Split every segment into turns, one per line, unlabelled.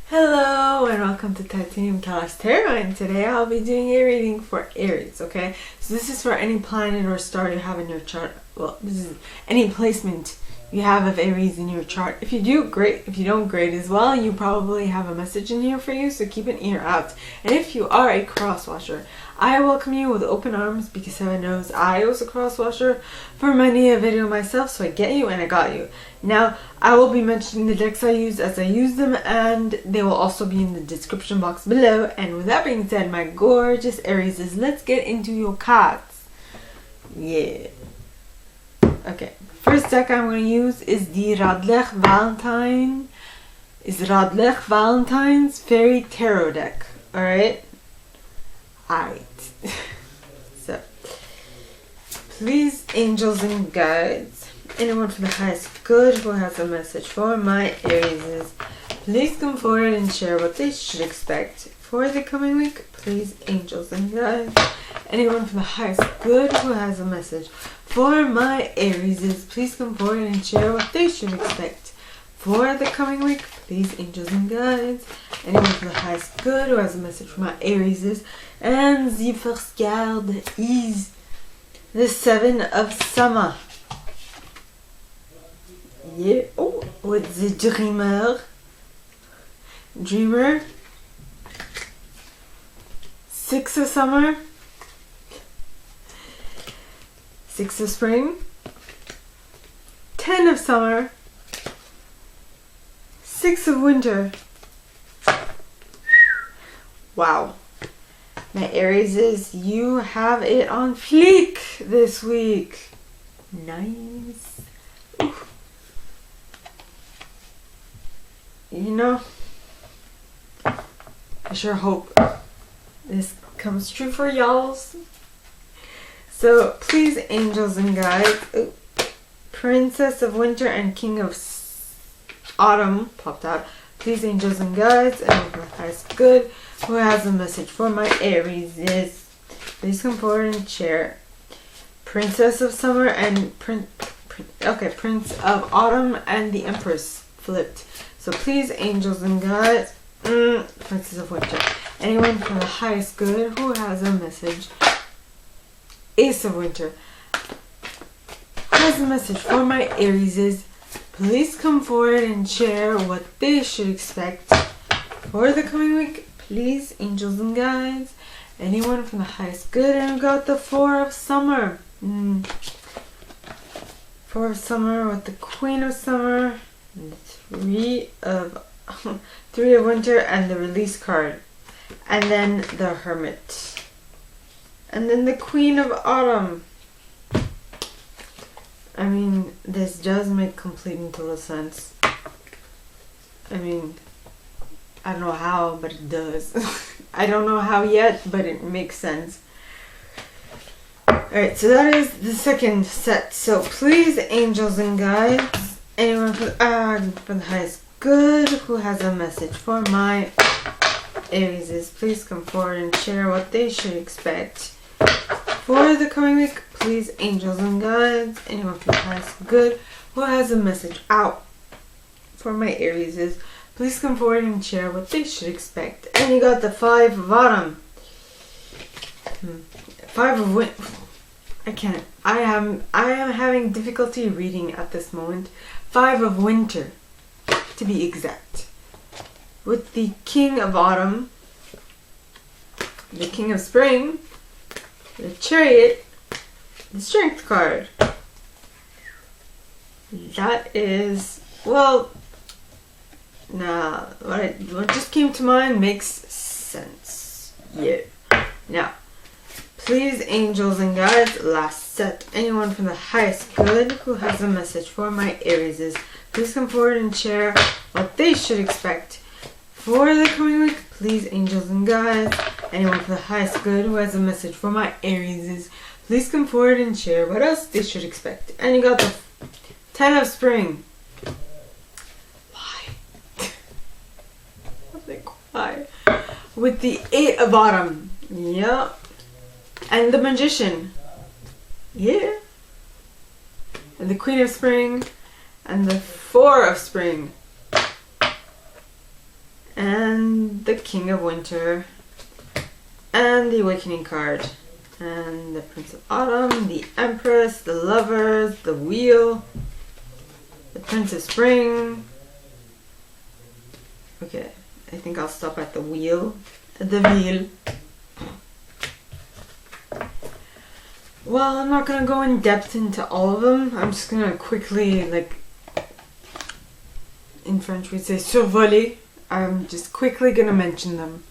Hello and welcome to Titanium Talos Tarot, and today I'll be doing a reading for Aries, okay? So this is for any planet or star you have in your chart. Well, this is any placement you have of Aries in your chart. If you do, great. If you don't, great as well. You probably have a message in here for you, so keep an ear out. And if you are a cross-watcher, I welcome you with open arms because heaven knows I was a cross-watcher for many a video myself, so I get you and I got you. Now, I will be mentioning the decks I use as I use them, and they will also be in the description box below. And with that being said, my gorgeous Aries, let's get into your cards. Yeah. Okay. First deck I'm going to use is the Radleigh Valentine's Fairy Tarot deck. Alright? Alright. So, please, angels and guides, anyone for the highest good who has a message for my Aries, please come forward and share what they should expect for the coming week. Please, angels and guides, anyone for the highest good who has a message for my Aries, please come forward and share what they should expect for the coming week. Please, angels and guides, anyone for the highest good who has a message for my Aries. And the first card is the Seven of Summer. Yeah. Oh, with the Dreamer. Six of Summer. Six of Spring. 10 of Summer. 6 of Winter. Wow. My Aries, you have it on fleek this week. Nice. Ooh. You know, I sure hope this comes true for y'all. So please, angels and guides, Princess of Winter and King of Autumn popped out. Please, angels and guides, and for the highest good who has a message for my Aries, please come forward and share. Princess of Summer and Prince of Autumn and the Empress flipped. So please, angels and guides, Princess of Winter, anyone for the highest good who has a message. Ace of Winter, who has a message for my Aries, please come forward and share what they should expect for the coming week. Please, angels and guides, anyone from the highest good. And we got the Four of Summer. Four of Summer with the Queen of Summer, and the Three of Winter, and the Release card, and then the Hermit, and then the Queen of Autumn. I mean, this does make complete and total sense. I mean, I don't know how, but it does. I don't know how yet, but it makes sense. Alright, so that is the second set. So please, angels and guides, anyone for the highest good who has a message for my Aries, please come forward and share what they should expect for the coming week. Please, angels and guides, anyone for the highest good who has a message out for my Aries, please come forward and share what they should expect. And you got the Five of Autumn. Five of Winter. I can't. I am having difficulty reading at this moment. Five of Winter, to be exact. With the King of Autumn, the King of Spring, the Chariot, the Strength card. That is, well, nah, what just came to mind makes sense. Yeah. Now, please, angels and guides, last set, anyone from the highest good who has a message for my Aries, please come forward and share what they should expect for the coming week. Please, angels and guides, anyone for the highest good who has a message for my Aries, please come forward and share what else they should expect. And you got the 10 of Spring. Why? Like, why? With the 8 of Autumn. Yep. And the Magician. Yeah. And the Queen of Spring. And the Four of Spring. And the King of Winter, and the Awakening card, and the Prince of Autumn, the Empress, the Lovers, the Wheel, the Prince of Spring. Okay, I think I'll stop at the Wheel. The Wheel. Well, I'm not gonna go in depth into all of them. I'm just gonna quickly, like, in French we'd say survoler. I'm just quickly gonna mention them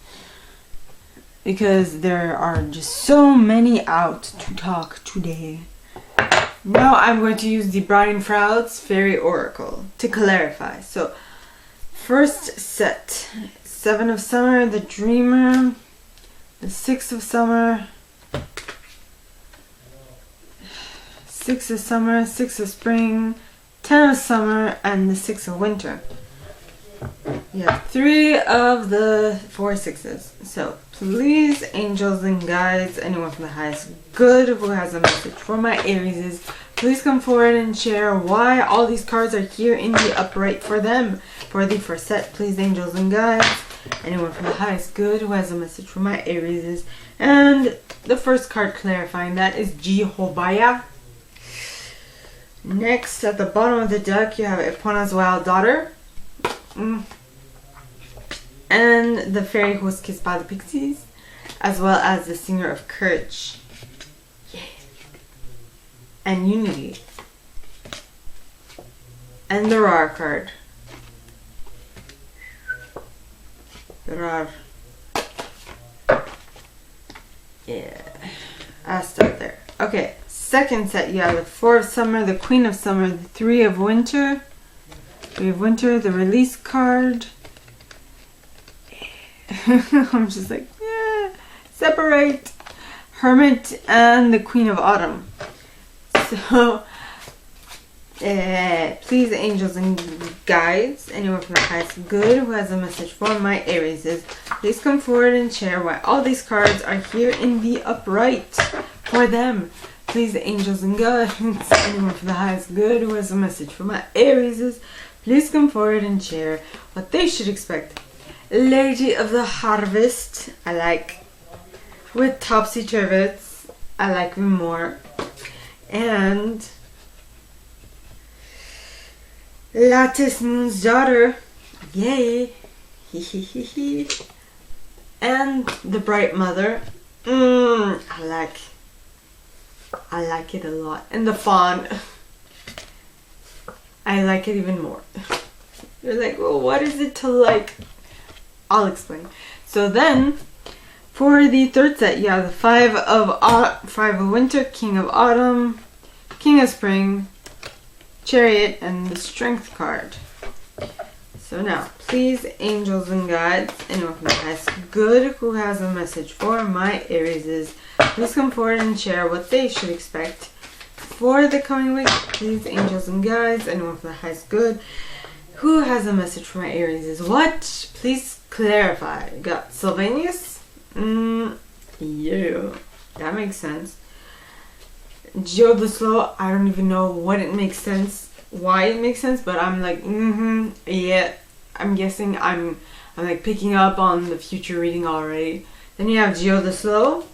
because there are just so many out to talk today. Now I'm going to use the Brian Froud's Fairy Oracle to clarify. So, first set, 7 of Summer, the Dreamer, the 6 of Summer, 6 of Summer, 6 of Spring, 10 of Summer, and the 6 of Winter. You have 3 of the 4 sixes. So, please, angels and guides, anyone from the highest good who has a message for my Aries, please come forward and share why all these cards are here in the upright for them. For the first set, please, angels and guides, anyone from the highest good who has a message for my Aries. And the first card clarifying that is Jehovah. Next, at the bottom of the deck, you have Epona's Wild Daughter. And the fairy who was kissed by the pixies, as well as the Singer of Courage. Yeah. And Unity. And the Rar card. The Rar. Yeah. I'll start there. Okay. Second set, you have the 4 of Summer, the Queen of Summer, the 3 of Winter. 3 of Winter, the Release card. I'm just like, yeah, separate. Hermit and the Queen of Autumn. So, please, angels and guides, anyone from the highest good who has a message for my Aries, please come forward and share why all these cards are here in the upright for them. Please, angels and guides, anyone from the highest good who has a message for my Aries, please come forward and share what they should expect. Lady of the Harvest, I like. With Topsy Turvets, I like them more. And Lattice Moon's Daughter, yay. And the Bright Mother, I like it a lot. And the Fawn, I like it even more. You're like, well, what is it to like? I'll explain. So then, for the third set, you have the 5 of Winter, King of Autumn, King of Spring, Chariot, and the Strength card. So now, please, angels and guides, anyone from the highest good who has a message for my Aries, please come forward and share what they should expect for the coming week. Please, angels and guides, anyone from the highest good who has a message for my Aries. What? Please clarify. You got Sylvanus? Yeah, that makes sense. Geodeslo, I don't even know what it makes sense, why it makes sense, but I'm like, yeah. I'm guessing I'm like picking up on the future reading already. Then you have Geodeslo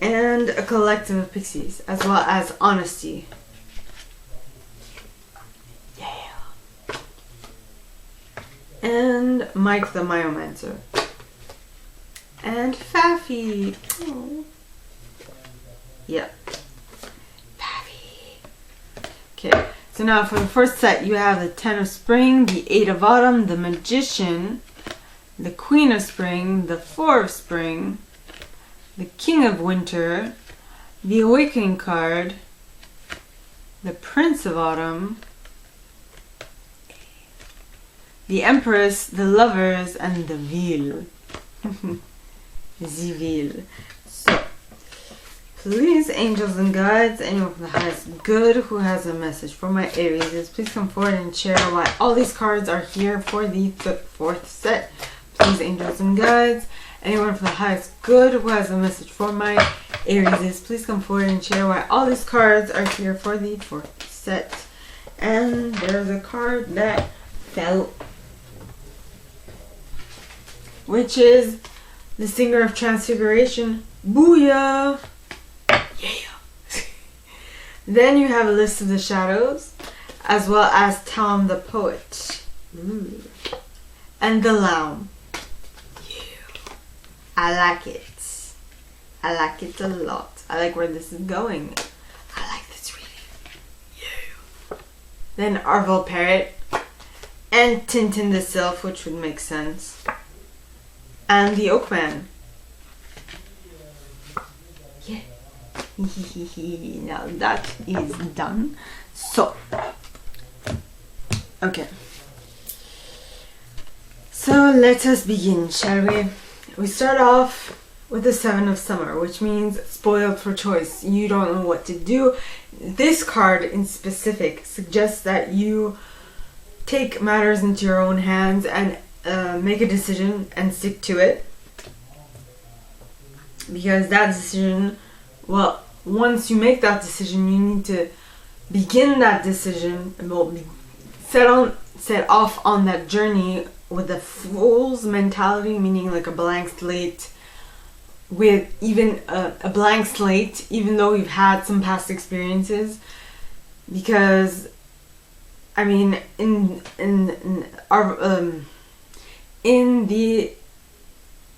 and a collective of pixies, as well as Honesty. And Mike the Myomancer. And Faffy. Oh. Yeah. Faffy. Okay, so now for the first set, you have the 10 of Spring, the 8 of Autumn, the Magician, the Queen of Spring, the 4 of Spring, the King of Winter, the Awakening card, the Prince of Autumn, the Empress, the Lovers, and the Wheel. The Wheel. So, please, angels and guides, anyone from the highest good who has a message for my Aries, please come forward and share why all these cards are here for the fourth set. Please, angels and guides, anyone from the highest good who has a message for my Aries, please come forward and share why all these cards are here for the fourth set. And there's a card that fell. which is the singer of Transfiguration. Booyah! Yeah! Then you have a list of the shadows, as well as Tom the Poet. Ooh. And the Lamb. Yeah. I like it. I like it a lot. I like where this is going. I like this reading. Yeah. Then Arvel Parrot. And Tintin the Sylph, which would make sense. And the Oakman. Yeah. Now that is done. So. Okay. So let us begin, shall we? We start off with the Seven of Summer, which means spoiled for choice. You don't know what to do. This card in specific suggests that you take matters into your own hands and make a decision and stick to it. Because that decision, well, once you make that decision, you need to begin that decision and set off on that journey with a fool's mentality, meaning like a blank slate, with even a blank slate, even though you've had some past experiences. Because I mean, in the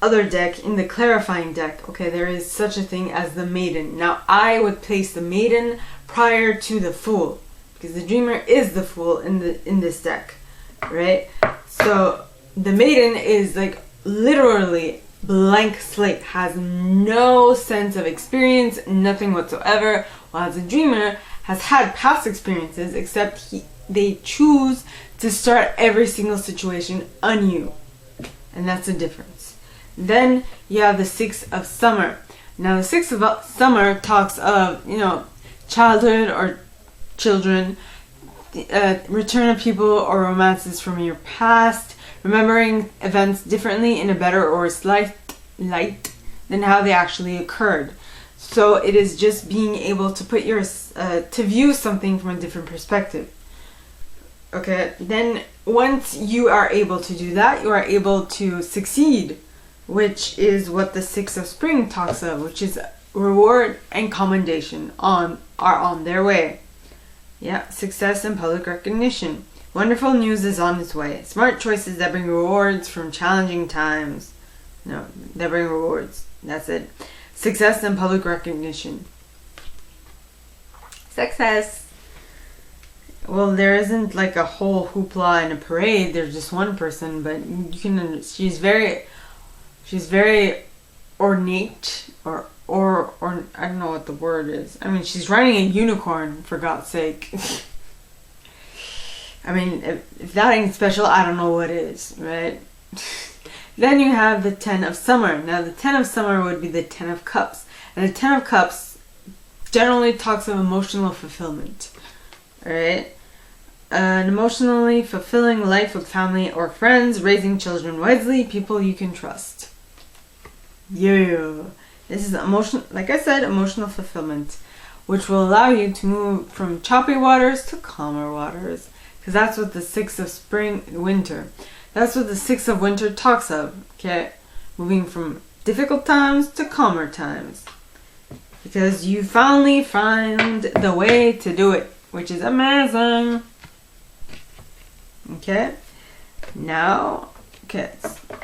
other deck, in the clarifying deck, okay, there is such a thing as the Maiden. Now, I would place the Maiden prior to the Fool, because the Dreamer is the Fool in this deck, right? So the Maiden is like literally blank slate, has no sense of experience, nothing whatsoever, while the Dreamer has had past experiences, except they choose to start every single situation anew. And that's the difference. Then you have the Six of Summer. Now the Six of Summer talks of, childhood or children, return of people or romances from your past, remembering events differently in a better or slight light than how they actually occurred. So it is just being able to put to view something from a different perspective. Okay, then once you are able to do that, you are able to succeed, which is what the Six of Spring talks of, which is reward and commendation are on their way. Yeah, success and public recognition. Wonderful news is on its way. Smart choices that bring rewards from challenging times. No, that bring rewards. That's it. Success and public recognition. Success. Well, there isn't like a whole hoopla and a parade. There's just one person, but you can. She's very ornate, or I don't know what the word is. I mean, she's riding a unicorn, for God's sake. I mean, if that ain't special, I don't know what is, right? Then you have the Ten of Summer. Now, the Ten of Summer would be the Ten of Cups, and the Ten of Cups generally talks of emotional fulfillment. Alright? An emotionally fulfilling life with family or friends, raising children wisely, people you can trust. Yeah. This is like I said, emotional fulfillment, which will allow you to move from choppy waters to calmer waters. Because that's what the Six of Winter. That's what the Six of Winter talks of. Okay? Moving from difficult times to calmer times. Because you finally find the way to do it, which is amazing. Okay? Now, okay,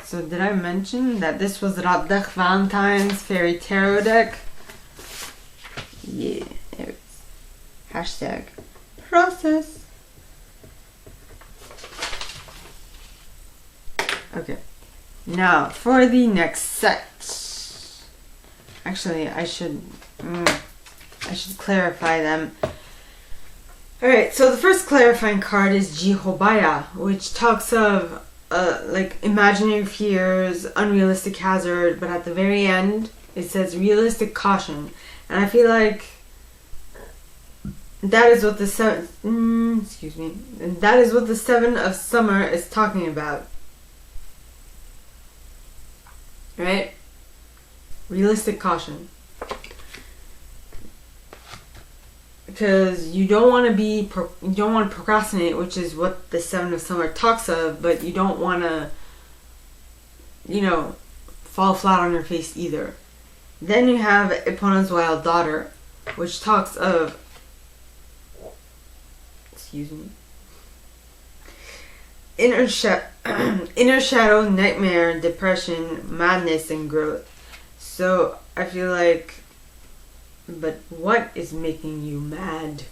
so did I mention that this was Radleigh Valentine's Fairy Tarot deck? Yeah, there it is. Hashtag process. Okay, now for the next set. Actually, I should clarify them. Alright, so the first clarifying card is Jihobaya, which talks of like imaginary fears, unrealistic hazard, but at the very end it says realistic caution. And I feel like that is what the that is what the Seven of Summer is talking about. Right? Realistic caution. Because you don't want to procrastinate, which is what the Seven of Summer talks of, but you don't want fall flat on your face either. Then you have Epona's wild daughter, which talks of, inner shadow, nightmare, depression, madness, and growth. So I feel like, but what is making you mad?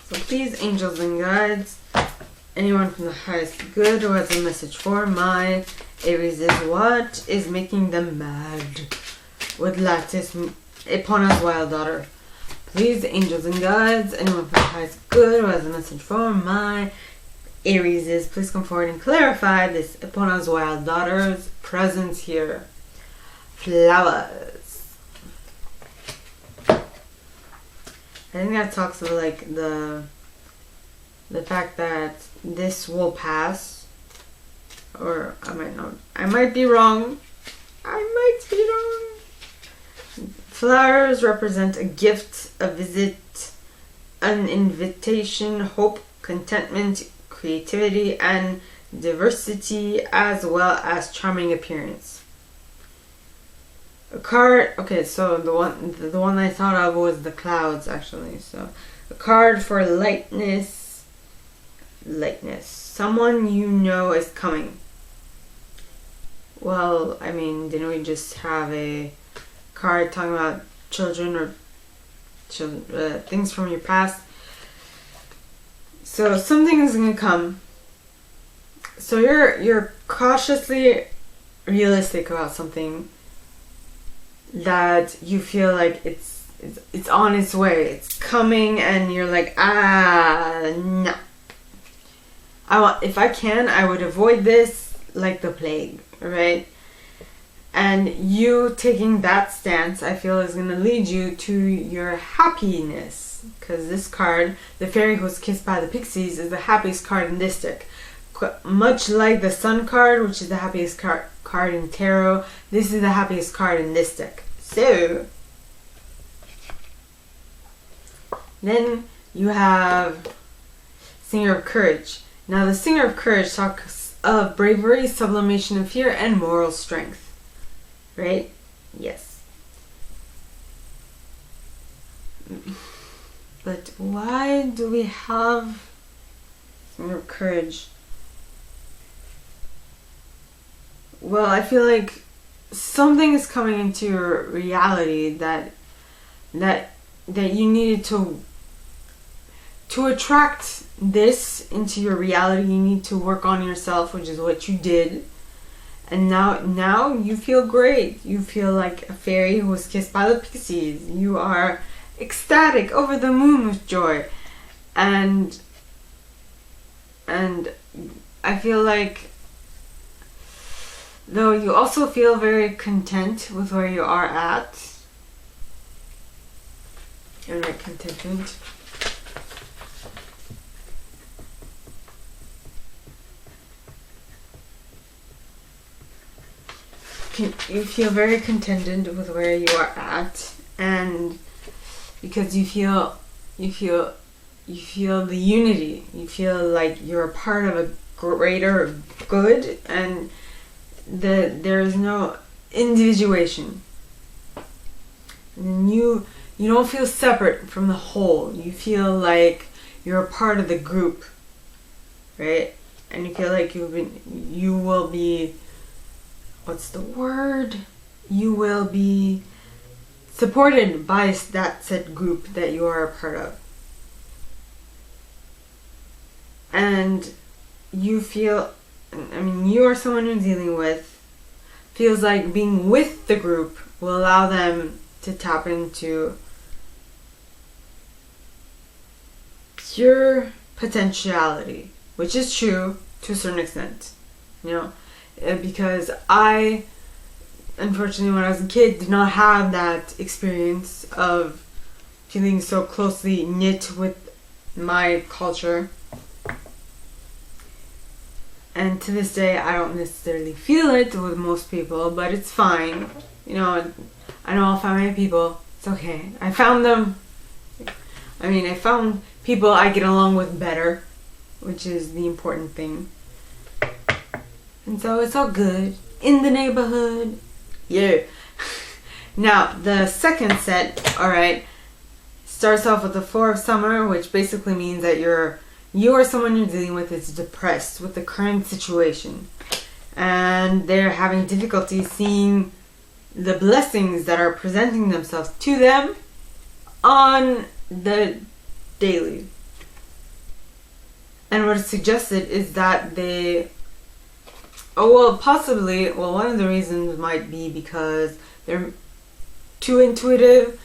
So please, angels and guides, anyone from the highest good who has a message for my Aries, is what is making them mad with Lattice Epona's wild daughter. Please, angels and guides, anyone from the highest good who has a message for my Aries, is please come forward and clarify this Epona's wild daughter's presence here. Flowers. I think that talks about like the fact that this will pass, or I might not. I might be wrong. Flowers represent a gift, a visit, an invitation, hope, contentment, creativity, and diversity, as well as charming appearance. A card. Okay, so the one I thought of was the clouds, actually. So a card for lightness. Someone you know is coming. Well, I mean, didn't we just have a card talking about children or things from your past? So something is gonna come. So you're cautiously realistic about something that you feel like it's on its way, it's coming, and you're like, no. If I can, I would avoid this like the plague, right? And you taking that stance, I feel, is going to lead you to your happiness. Because this card, the fairy who was kissed by the pixies, is the happiest card in this deck. Much like the Sun card, which is the happiest card in tarot, this is the happiest card in this deck. So, then you have Singer of Courage. Now, the Singer of Courage talks of bravery, sublimation of fear, and moral strength. Right? Yes. But why do we have Singer of Courage? Well, I feel like something is coming into your reality that you needed to attract this into your reality. You need to work on yourself, which is what you did. And now you feel great. You feel like a fairy who was kissed by the pixies. You are ecstatic, over the moon with joy. And I feel like, though, you also feel very content with where you are at. You're not contentment. You feel very contented with where you are at, and because you feel the unity. You feel like you're a part of a greater good, and there is no individuation. And you don't feel separate from the whole. You feel like you're a part of the group, right? And you feel like you will be, what's the word? You will be supported by that said group that you are a part of. And you feel, you are someone you're dealing with, feels like being with the group will allow them to tap into pure potentiality, which is true to a certain extent, because I, unfortunately, when I was a kid, did not have that experience of feeling so closely knit with my culture. And to this day, I don't necessarily feel it with most people, but it's fine. I know I'll find my people. It's okay. I found them. I found people I get along with better, which is the important thing. And so it's all good. In the neighborhood. Yeah. Now, the second set, alright, starts off with the Four of Summer, which basically means that you or someone you're dealing with is depressed with the current situation. And they're having difficulty seeing the blessings that are presenting themselves to them on the daily. And what is suggested is that possibly, one of the reasons might be because they're too intuitive,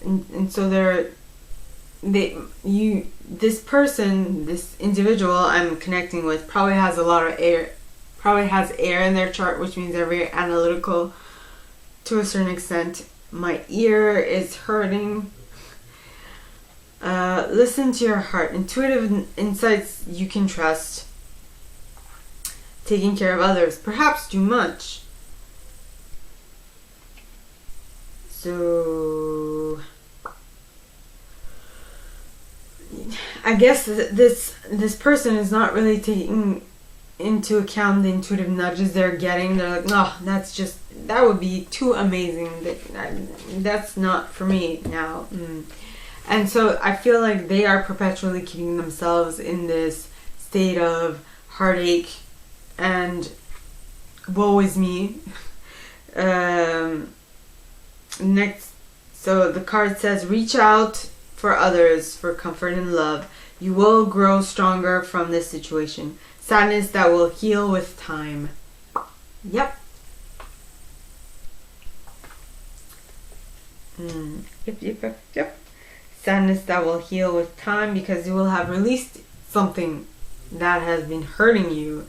and so this person, this individual I'm connecting with probably has a lot of air, probably has air in their chart, which means they're very analytical to a certain extent. My ear is hurting. Listen to your heart. Intuitive insights you can trust. Taking care of others, perhaps too much. So I guess this person is not really taking into account the intuitive nudges they're getting. They're like, no, that would be too amazing. That's not for me now. And so I feel like they are perpetually keeping themselves in this state of heartache and woe is me. Next, so the card says, reach out for others for comfort and love. You will grow stronger from this situation. Sadness that will heal with time. Yep. Yep. Sadness that will heal with time, because you will have released something that has been hurting you.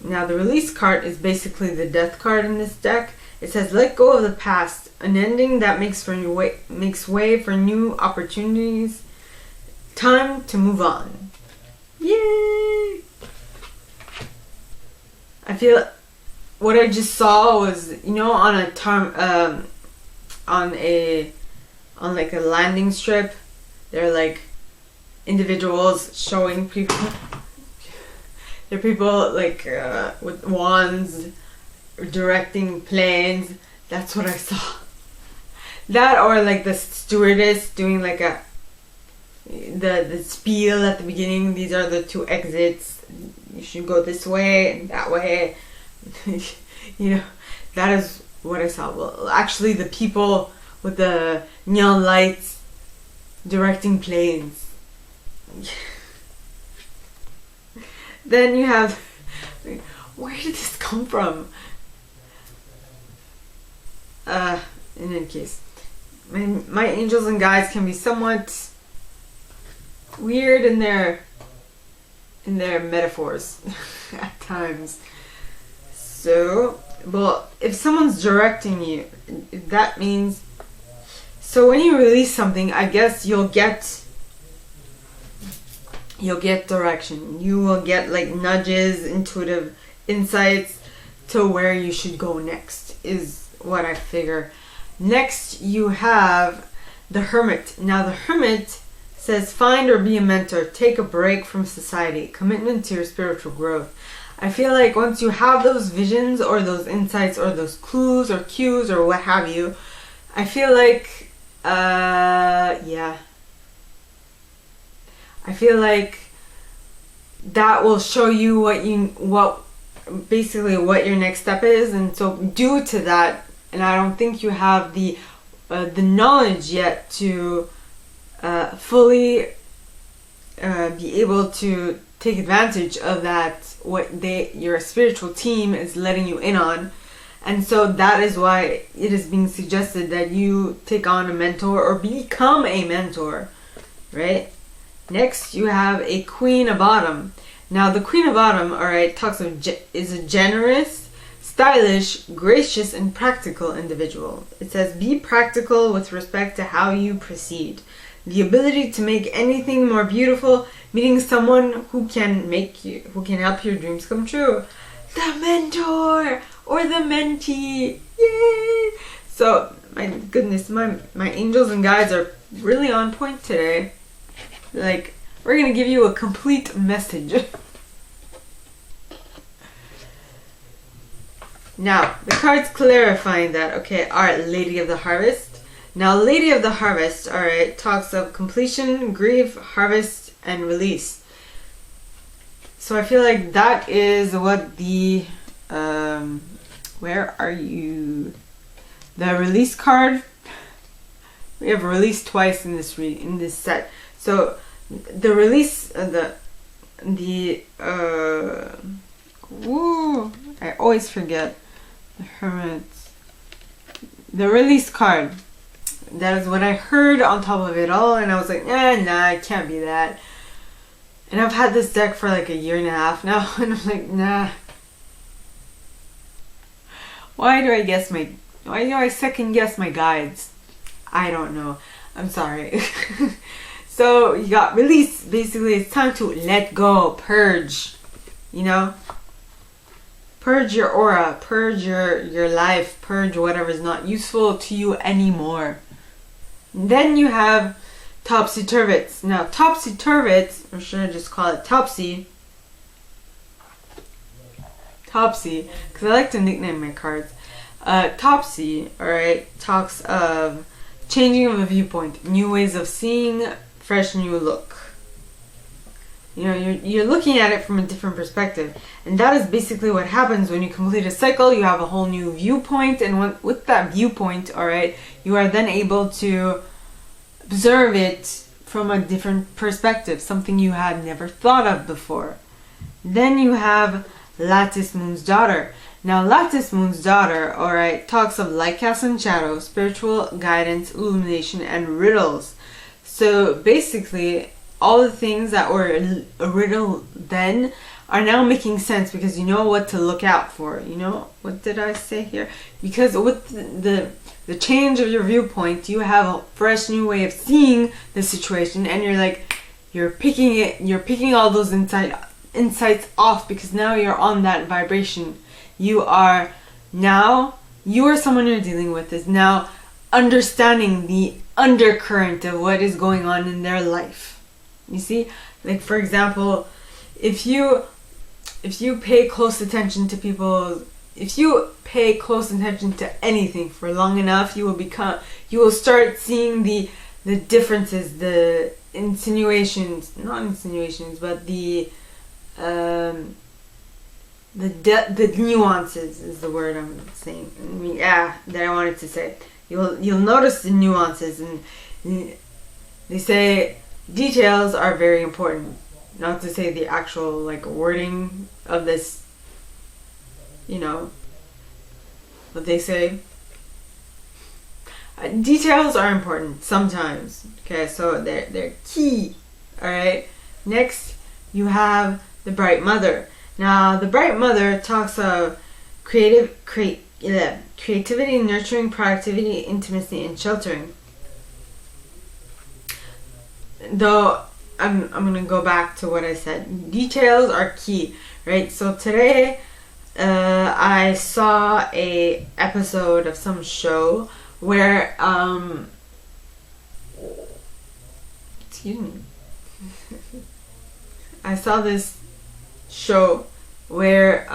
Now, the release card is basically the death card in this deck. It says, let go of the past, an ending that makes way for new opportunities. Time to move on. Yay! I feel what I just saw was, on a landing strip, they're like individuals showing people. They're people like with wands directing planes. That's what I saw. That, or like the stewardess doing like the spiel at the beginning. These are the two exits. You should go this way and that way. That is what I saw. Well, actually, the people with the neon lights directing planes. Then you have, where did this come from? In any case, my angels and guides can be somewhat weird in their metaphors at times. So, well, if someone's directing you, that means, so when you release something, I guess you'll get direction. You will get like nudges, intuitive insights to where you should go next, is what I figure. Next, you have the Hermit. Now, the Hermit says, find or be a mentor. Take a break from society. Commitment to your spiritual growth. I feel like once you have those visions or those insights or those clues or cues or what have you, I feel like, I feel like that will show you what your next step is. And so due to that, and I don't think you have the knowledge yet to fully be able to take advantage of that, your spiritual team is letting you in on. And so that is why it is being suggested that you take on a mentor or become a mentor, right? Next, you have a Queen of Autumn. Now, the Queen of Autumn, is a generous, stylish, gracious, and practical individual. It says, be practical with respect to how you proceed. The ability to make anything more beautiful, meeting someone who can help your dreams come true. The mentor or the mentee. Yay! So My goodness, my angels and guides are really on point today. Like, we're going to give you a complete message. Now, the card's clarifying that, okay, alright, Lady of the Harvest. Now, Lady of the Harvest, alright, talks of completion, grief, harvest, and release. So I feel like that is what the, where are you? The release card. We have release twice in this set. So the release, I always forget. The Hermit. The release card. That is what I heard on top of it all, and I was like, nah, it can't be that. And I've had this deck for like a year and a half now, and I'm like, nah. Why do I second guess my guides? I don't know. I'm sorry. So you got release. Basically, it's time to let go, purge. You know? Purge your aura, purge your life, purge whatever's not useful to you anymore. And then you have Topsy-Turvets. Now, Topsy-Turvets, or should I just call it Topsy? Topsy, because I like to nickname my cards. Topsy, alright, talks of changing of a viewpoint, new ways of seeing, fresh new look. You know, you're looking at it from a different perspective. And that is basically what happens when you complete a cycle. You have a whole new viewpoint. And with that viewpoint, alright, you are then able to observe it from a different perspective. Something you had never thought of before. Then you have Lattice Moon's Daughter. Now, Lattice Moon's Daughter, alright, talks of light, cast, and shadow, spiritual guidance, illumination, and riddles. So basically, all the things that were a riddle then are now making sense because you know what to look out for. You know, what did I say here? Because with the change of your viewpoint, you have a fresh new way of seeing the situation, and you're picking all those insights off because now you're on that vibration. You are someone you're dealing with is now understanding the undercurrent of what is going on in their life. You see, like for example, if you pay close attention to people, if you pay close attention to anything for long enough, you will start seeing the differences, the insinuations, not insinuations, but the nuances is the word I'm saying. I mean, that I wanted to say. You'll notice the nuances, and they say details are very important. Not to say the actual wording of this, you know, what they say. Details are important sometimes. Okay, so they're key. All right. Next, you have the Bright Mother. Now, the Bright Mother talks of creativity, nurturing, productivity, intimacy, and sheltering. Though I'm gonna go back to what I said. Details are key, right? So today, I saw a episode of some show where excuse me. I saw this show where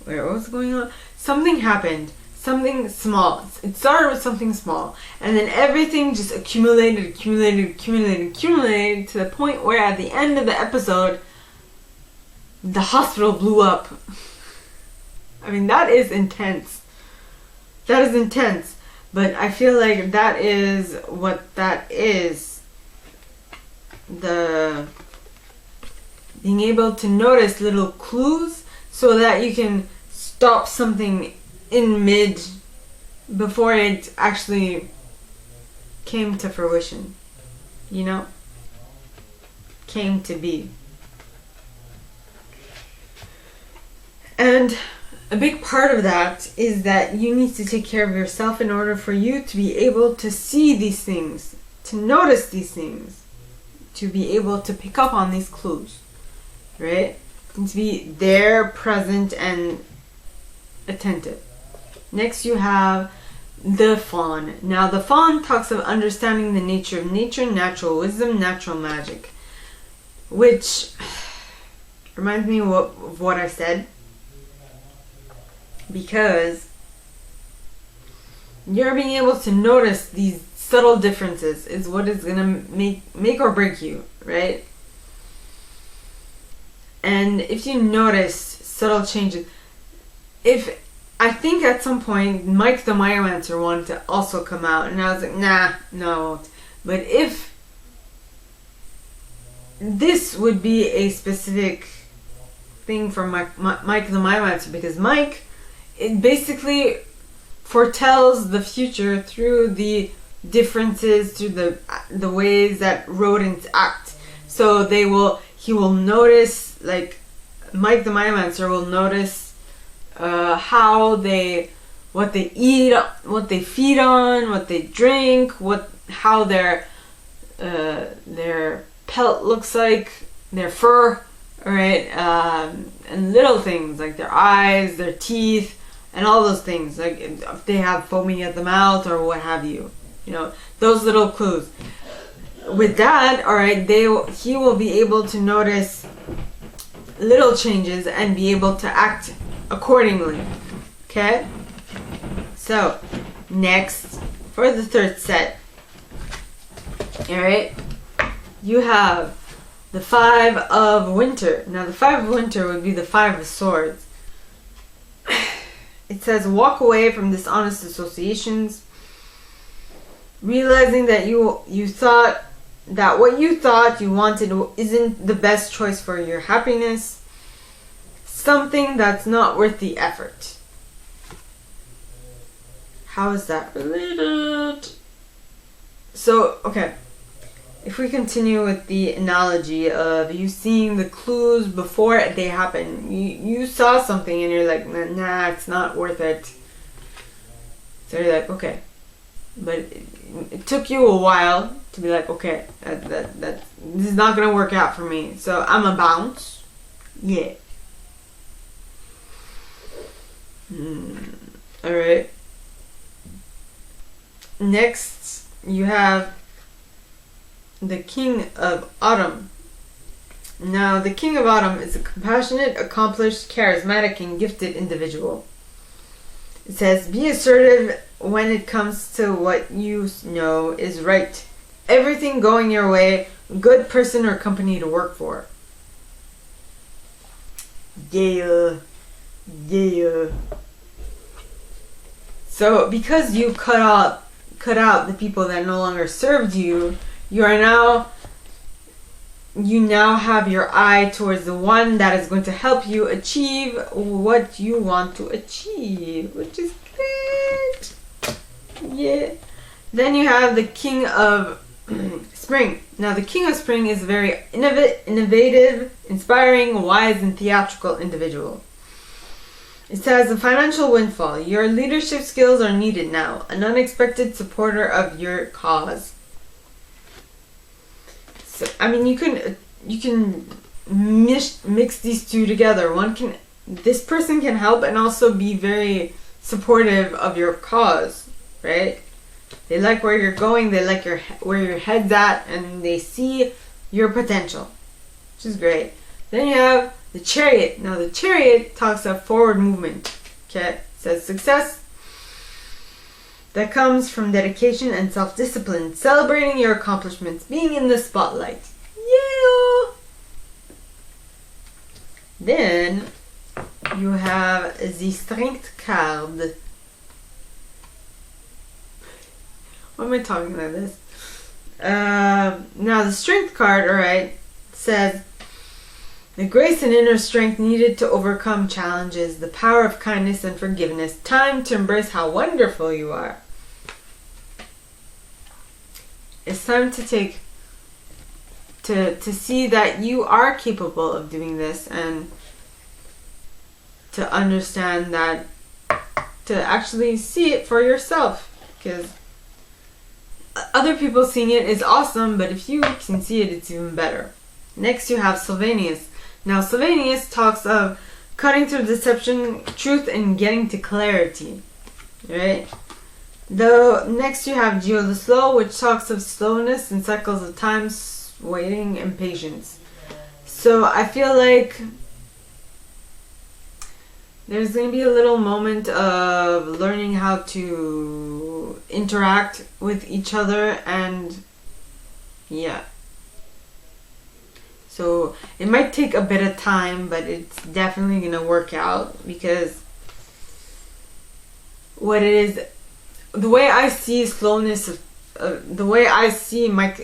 what was going on? Something happened. Something small. It started with something small, and then everything just accumulated to the point where at the end of the episode, the hospital blew up. I mean, that is intense. That is intense. But I feel like that is what that is. The being able to notice little clues so that you can stop something in mid before it actually came to fruition, you know, came to be. And a big part of that is that you need to take care of yourself in order for you to be able to see these things, to notice these things, to be able to pick up on these clues, right? And to be there, present, and attentive. Next you have the Faun. Now the Faun talks of understanding the nature of nature, natural wisdom, natural magic. Which reminds me of what I said. Because you're being able to notice these subtle differences is what is going to make or break you, right? And if you notice subtle changes, I think at some point Mike the Myomancer wanted to also come out, and I was like, nah, no. But if this would be a specific thing for Mike the Myomancer, because Mike, it basically foretells the future through the differences, through the ways that rodents act. So he will notice, like Mike the Myomancer will notice what they eat, what they feed on, what they drink, how their pelt looks like, their fur, right? And little things like their eyes, their teeth, and all those things, like if they have foaming at the mouth or what have you, those little clues. With that, all right, he will be able to notice little changes and be able to act accordingly. Okay? So, next, for the third set, all right, you have the Five of Winter. Now, the Five of Winter would be the Five of Swords. It says, walk away from dishonest associations, realizing that you thought that what you thought you wanted isn't the best choice for your happiness, something that's not worth the effort. How is that related? So, okay. If we continue with the analogy of you seeing the clues before they happen, you saw something and you're like, nah, it's not worth it. So you're like, okay. But it took you a while to be like, okay, this is not going to work out for me. So I'm a bounce. Yeah. Alright. Next, you have the King of Autumn. Now, the King of Autumn is a compassionate, accomplished, charismatic, and gifted individual. It says, be assertive when it comes to what you know is right. Everything going your way, good person or company to work for. Yeah. So, because you cut out the people that no longer served you, you now have your eye towards the one that is going to help you achieve what you want to achieve, which is great. Yeah. Then you have the King of Spring. Now, the King of Spring is a very innovative, inspiring, wise, and theatrical individual. It says, a financial windfall. Your leadership skills are needed now. An unexpected supporter of your cause. So, I mean, you can mix these two together. This person can help and also be very supportive of your cause, right? They like where you're going, they like where your head's at, and they see your potential, which is great. Then you have the Chariot. Now, the Chariot talks of forward movement. Okay, it says success that comes from dedication and self-discipline, celebrating your accomplishments, being in the spotlight. Yeah. Then you have the Strength card. Why am I talking like this? Now the Strength card, alright, says the grace and inner strength needed to overcome challenges, the power of kindness and forgiveness, time to embrace how wonderful you are. It's time to see that you are capable of doing this, and to understand that, to actually see it for yourself, because other people seeing it is awesome, but if you can see it, it's even better. Next you have Sylvanus. Now Sylvanus talks of cutting through deception, truth, and getting to clarity. right? Though next you have Geo the Slow, which talks of slowness and cycles of time, waiting, and patience. So I feel like there's going to be a little moment of learning how to interact with each other, and yeah. So it might take a bit of time, but it's definitely going to work out, because what it is, the way I see slowness, the way I see my,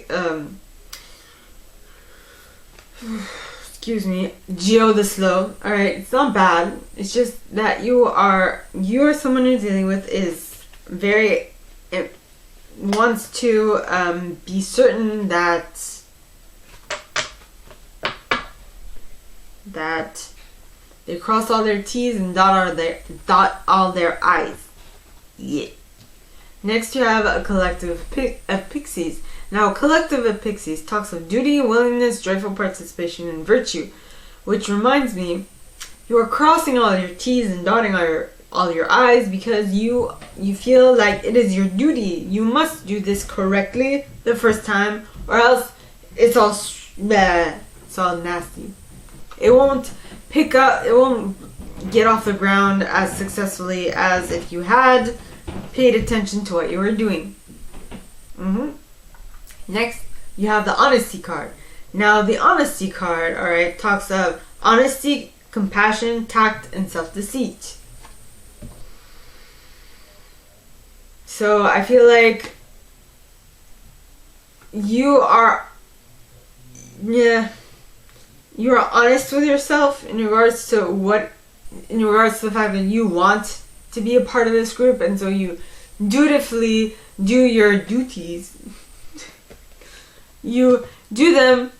excuse me, Geo the Slow, alright, it's not bad. It's just that you are someone you're dealing with is very, it wants to be certain that they cross all their T's and dot all their I's. Yeah. Next you have a collective of pixies. Now, a collective of pixies talks of duty, willingness, joyful participation, and virtue. Which reminds me, you are crossing all your T's and dotting all your I's because you feel like it is your duty. You must do this correctly the first time, or else it's all nasty. It won't pick up, it won't get off the ground as successfully as if you had paid attention to what you were doing. Next, you have the honesty card. Now, the honesty card, alright, talks of honesty, compassion, tact, and self-deceit. So, I feel like you are honest with yourself in regards to the fact that you want to be a part of this group, and so you dutifully do your duties. You do them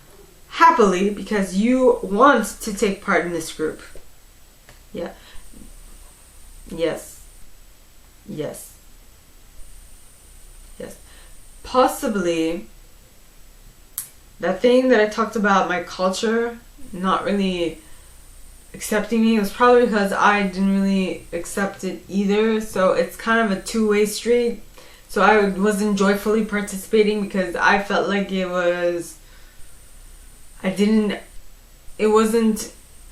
happily because you want to take part in this group. Yeah. Yes. Yes. Yes. Possibly that thing that I talked about, my culture not really accepting me, was probably because I didn't really accept it either. So it's kind of a two-way street. So I wasn't joyfully participating because I felt like it wasn't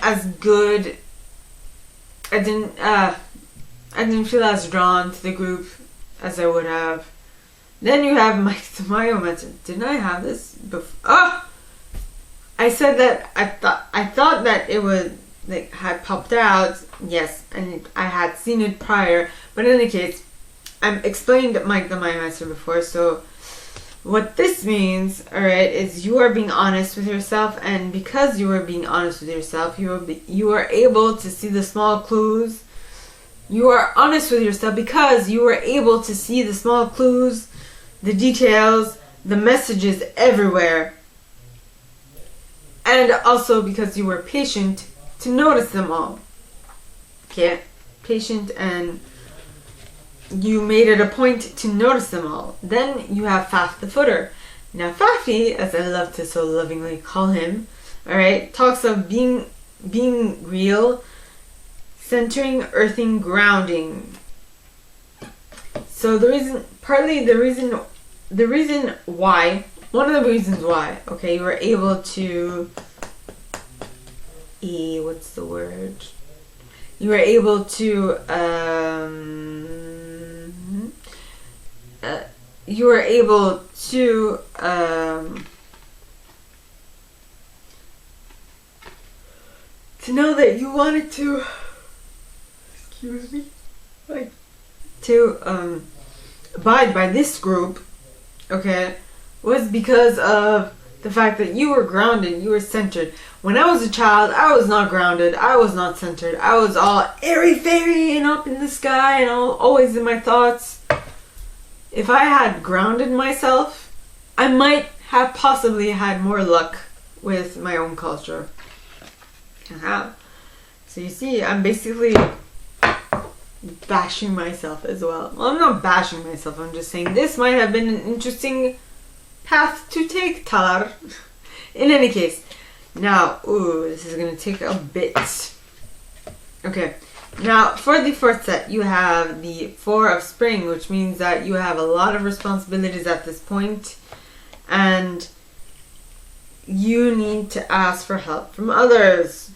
as good. I didn't feel as drawn to the group as I would have. Then you have my Mayo method. Didn't I have this before? Oh! I said that I thought that it would had popped out. Yes, and I had seen it prior. But in any case, I explained the Mayo method before. So what this means, alright, is you are being honest with yourself, and because you are being honest with yourself, you are able to see the small clues. You are honest with yourself because you are able to see the small clues, the details, the messages everywhere. And also because you were patient to notice them all. Okay? Patient, and you made it a point to notice them all. Then you have Faf the Footer. Now Fafi, as I love to so lovingly call him, alright, talks of being real, centering, earthing, grounding. So one of the reasons why, okay, you were able to, you were able to, to know that you wanted to, to abide by this group, okay, was because of the fact that you were grounded, you were centered. When I was a child, I was not grounded, I was not centered. I was all airy-fairy and up in the sky and always in my thoughts. If I had grounded myself, I might have possibly had more luck with my own culture. So you see, I'm basically bashing myself as well. Well, I'm not bashing myself, I'm just saying this might have been an interesting path to take, Talar. In any case, now, this is gonna take a bit. Okay, Now, for the fourth set, you have the Four of Spring, which means that you have a lot of responsibilities at this point, and you need to ask for help from others.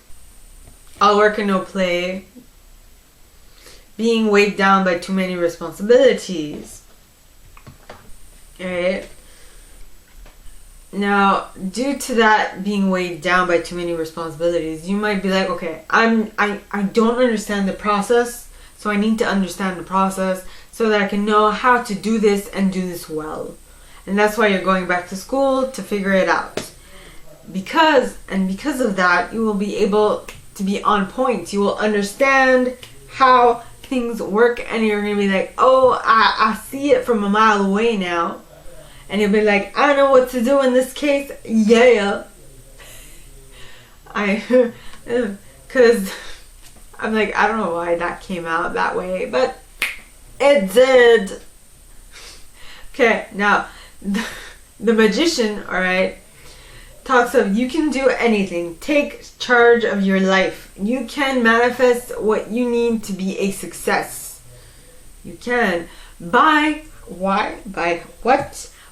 All work and no play. Being weighed down by too many responsibilities. Alright? Now, due to that being weighed down by too many responsibilities, you might be like, okay, I don't understand the process, so I need to understand the process so that I can know how to do this and do this well. And that's why you're going back to school, to figure it out. Because of that, you will be able to be on point. You will understand how things work, and you're going to be like, oh, I see it from a mile away now. And you'll be like, I know what to do in this case. Yeah. Because I'm like, I don't know why that came out that way, but it did. Okay, now, the Magician, alright, talks of you can do anything. Take charge of your life. You can manifest what you need to be a success. You can. By what?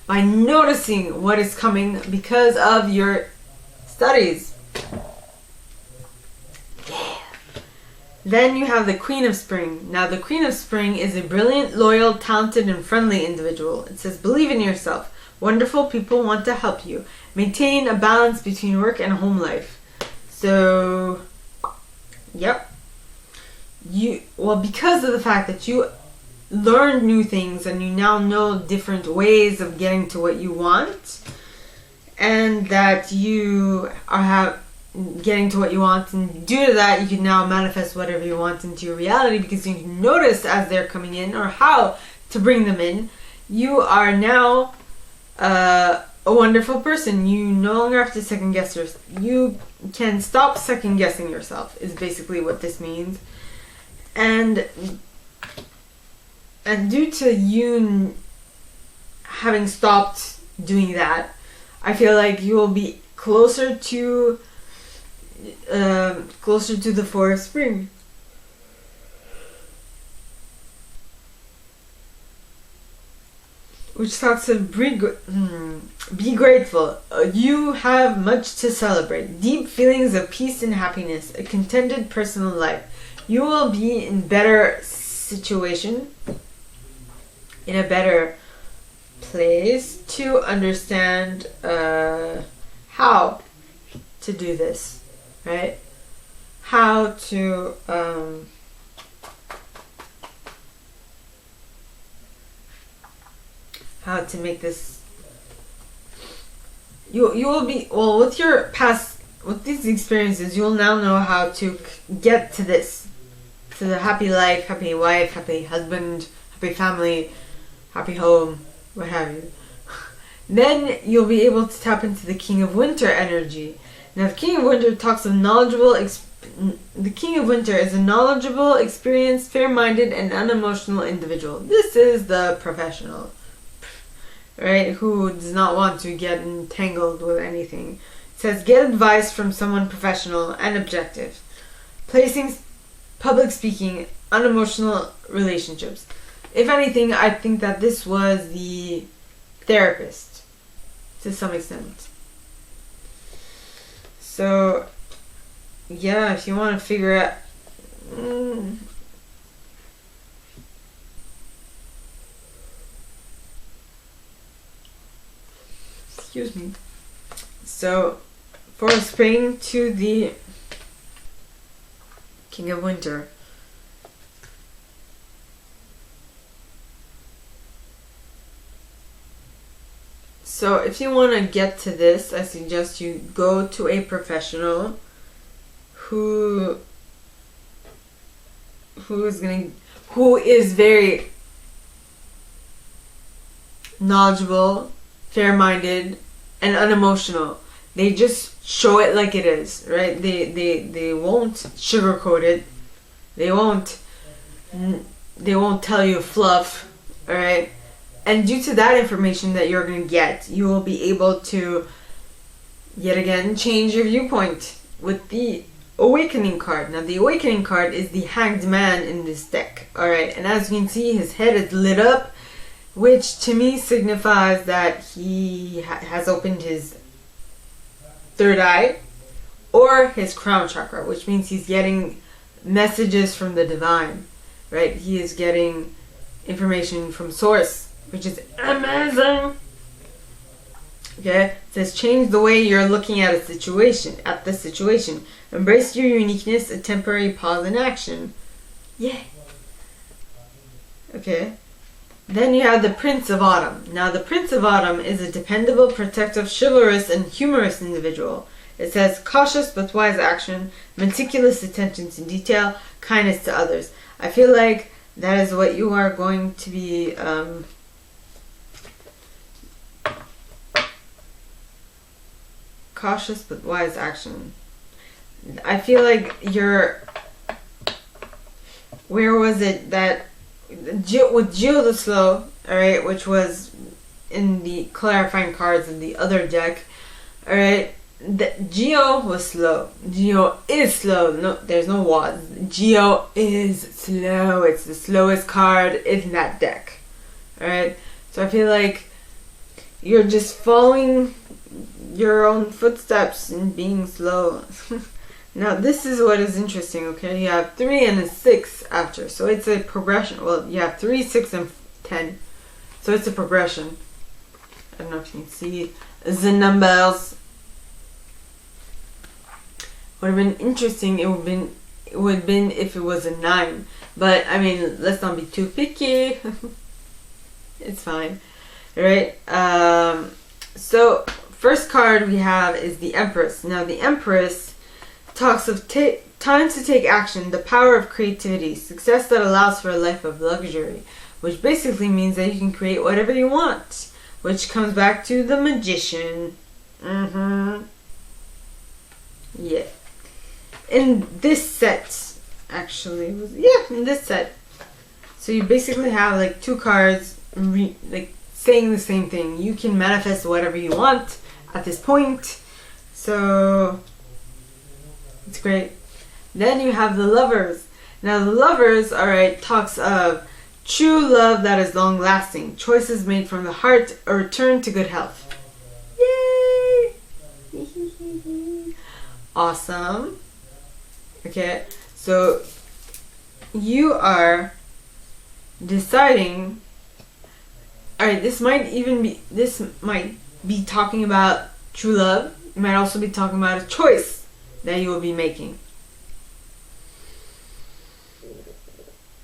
By noticing what is coming because of your studies. Yeah. Then you have the Queen of Spring. Now the Queen of Spring is a brilliant, loyal, talented, and friendly individual. It says, believe in yourself. Wonderful people want to help you. Maintain a balance between work and home life. So, yep. Because of the fact that you learned new things and you now know different ways of getting to what you want, and that you are getting to what you want, and due to that you can now manifest whatever you want into your reality because you can notice as they're coming in or how to bring them in. You are now a wonderful person. You no longer have to second guess yourself. You can stop second guessing yourself is basically what this means. And due to you having stopped doing that, I feel like you will be closer to the Four of Spring. Which talks of be grateful. You have much to celebrate. Deep feelings of peace and happiness. A contented personal life. You will be in better situation, in a better place to understand how to do this, right? How to make this. You will be, well, with your past, with these experiences, you'll now know how to get to this, to the happy life, happy wife, happy husband, happy family, happy home, what have you. Then you'll be able to tap into the King of Winter energy. Now the King of Winter talks of the King of Winter is a knowledgeable, experienced, fair-minded, and unemotional individual. This is the professional, right? Who does not want to get entangled with anything. It says, get advice from someone professional and objective. Placing public speaking, unemotional relationships. If anything, I think that this was the therapist to some extent. So, yeah, if you want to figure out... Excuse me. So, for Spring to the King of Winter. So if you want to get to this, I suggest you go to a professional who is very knowledgeable, fair-minded, and unemotional. They just show it like it is, right? They won't sugarcoat it. They won't tell you fluff, all right? And due to that information that you're going to get, you will be able to, yet again, change your viewpoint with the Awakening card. Now the Awakening card is the Hanged Man in this deck. Alright, and as you can see, his head is lit up, which to me signifies that he has opened his third eye or his crown chakra, which means he's getting messages from the divine, right? He is getting information from source, which is amazing. Okay, it says change the way you're looking at the situation. Embrace your uniqueness, a temporary pause in action. Yeah. Okay. Then you have the Prince of Autumn. Now the Prince of Autumn is a dependable, protective, chivalrous, and humorous individual. It says cautious but wise action, meticulous attention to detail, kindness to others. I feel like that is what you are going to be cautious but wise action. I feel like you're, where was it that with Geo the Slow, alright, which was in the clarifying cards in the other deck, alright, Geo was slow. Geo is slow. No, there's no was. Geo is slow. It's the slowest card in that deck. Alright, so I feel like you're just following your own footsteps and being slow. Now this is what is interesting, okay? You have 3 and a 6 after, so it's a progression. Well, you have 3, 6, and 10, so it's a progression. I don't know if you can see the numbers. Would have been interesting. It would have been if it was a 9, but I mean, let's not be too picky. It's fine, right? So first card we have is the Empress. Now the Empress talks of time to take action, the power of creativity, success that allows for a life of luxury, which basically means that you can create whatever you want, which comes back to the Magician. Yeah. In this set, actually, in this set. So you basically have like 2 cards like saying the same thing. You can manifest whatever you want at this point. So it's great. Then you have the Lovers. Now the Lovers, alright, talks of true love that is long lasting, choices made from the heart, a return to good health. Yay! Awesome. Okay, so you are deciding, alright, this might be talking about true love. It might also be talking about a choice that you will be making.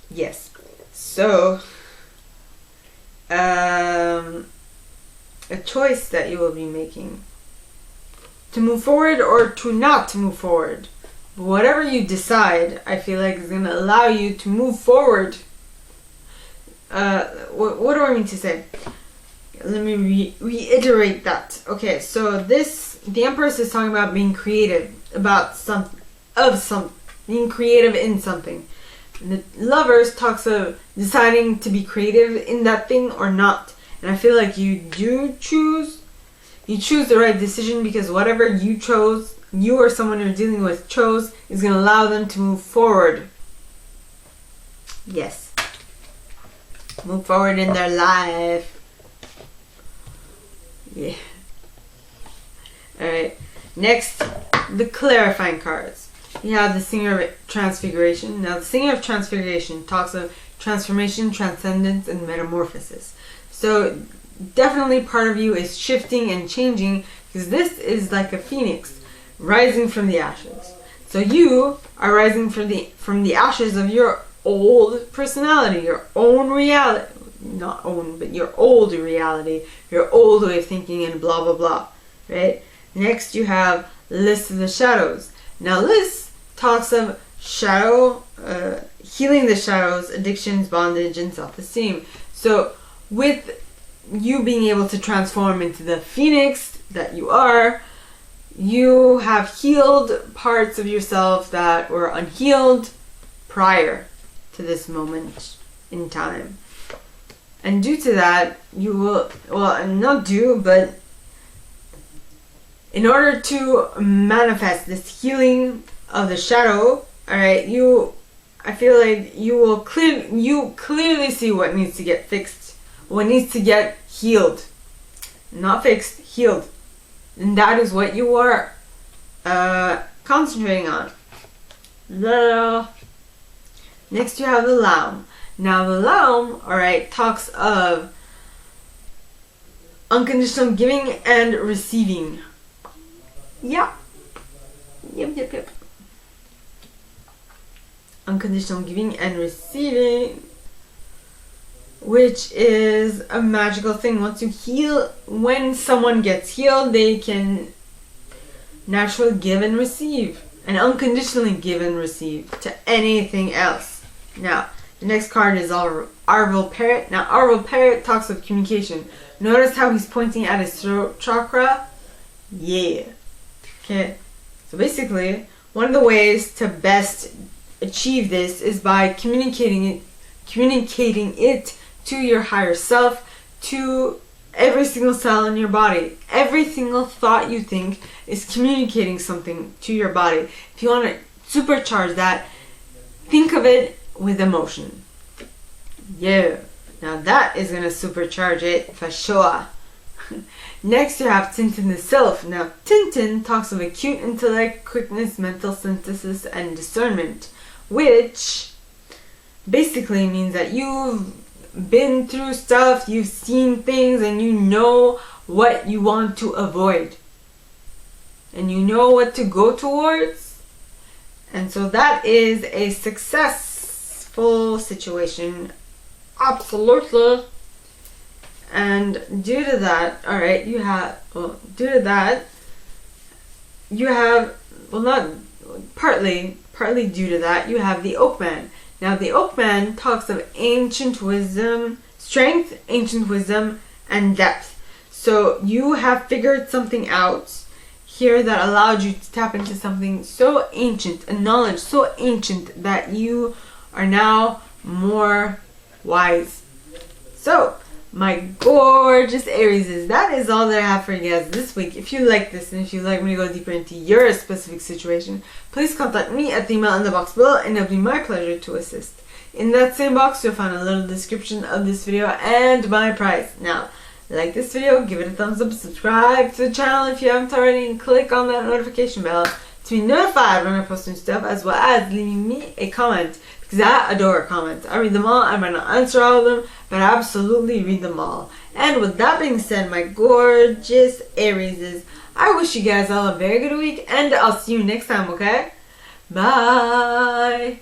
Yes. So, a choice that you will be making. To move forward or to not move forward. But whatever you decide, I feel like is going to allow you to move forward. What do I mean to say? Let me reiterate that. Okay, so the Empress is talking about being creative, about being creative in something. And the Lovers talks of deciding to be creative in that thing or not. And I feel like you choose the right decision, because whatever you chose, you or someone you're dealing with chose, is going to allow them to move forward. Yes. Move forward in their life. Yeah. Alright. Next, the clarifying cards. You have the Singer of Transfiguration. Now, the Singer of Transfiguration talks of transformation, transcendence, and metamorphosis. So, definitely part of you is shifting and changing, because this is like a phoenix rising from the ashes. So you are rising from the ashes of your old personality, your own reality, not own, but your old reality, your old way of thinking, and blah blah blah, right? Next you have List of the Shadows. Now List talks of shadow, healing the shadows, addictions, bondage, and self-esteem. So with you being able to transform into the phoenix that you are, you have healed parts of yourself that were unhealed prior to this moment in time. And due to that, you will, well, not due, but in order to manifest this healing of the shadow, alright, I feel like you clearly see what needs to get fixed, what needs to get healed. Not fixed, healed. And that is what you are concentrating on. Next you have the Lamb. Now the Lamb, alright, talks of unconditional giving and receiving. Yeah. Yep. Unconditional giving and receiving, which is a magical thing. Once you heal, when someone gets healed, they can naturally give and receive, and unconditionally give and receive to anything else. Now, the next card is Arval Parrot. Now, Arval Parrot talks of communication. Notice how he's pointing at his throat chakra? Yeah. Okay. So basically, one of the ways to best achieve this is by communicating it to your higher self, to every single cell in your body. Every single thought you think is communicating something to your body. If you want to supercharge that, think of it with emotion. Yeah. Now that is going to supercharge it for sure. Next you have Tintin the Sylph. Now Tintin talks of acute intellect, quickness, mental synthesis, and discernment, which basically means that you've been through stuff, you've seen things, and you know what you want to avoid. And you know what to go towards. And so that is a successful situation. Absolutely. And due to that, alright, partly due to that, you have the Oakman. Now the Oakman talks of ancient wisdom, strength, ancient wisdom, and depth. So you have figured something out here that allowed you to tap into something so ancient, a knowledge so ancient that you are now more wise. So, my gorgeous Aries, that is all that I have for you guys this week. If you like this and if you like me to go deeper into your specific situation, please contact me at the email in the box below and it'll be my pleasure to assist. In that same box, you'll find a little description of this video and my price. Now, like this video, give it a thumbs up, subscribe to the channel if you haven't already, and click on that notification bell to be notified when I post new stuff, as well as leaving me a comment, because I adore comments. I read them all. I might not answer all of them, but I absolutely read them all. And with that being said, my gorgeous Aries, I wish you guys all a very good week, and I'll see you next time, okay? Bye!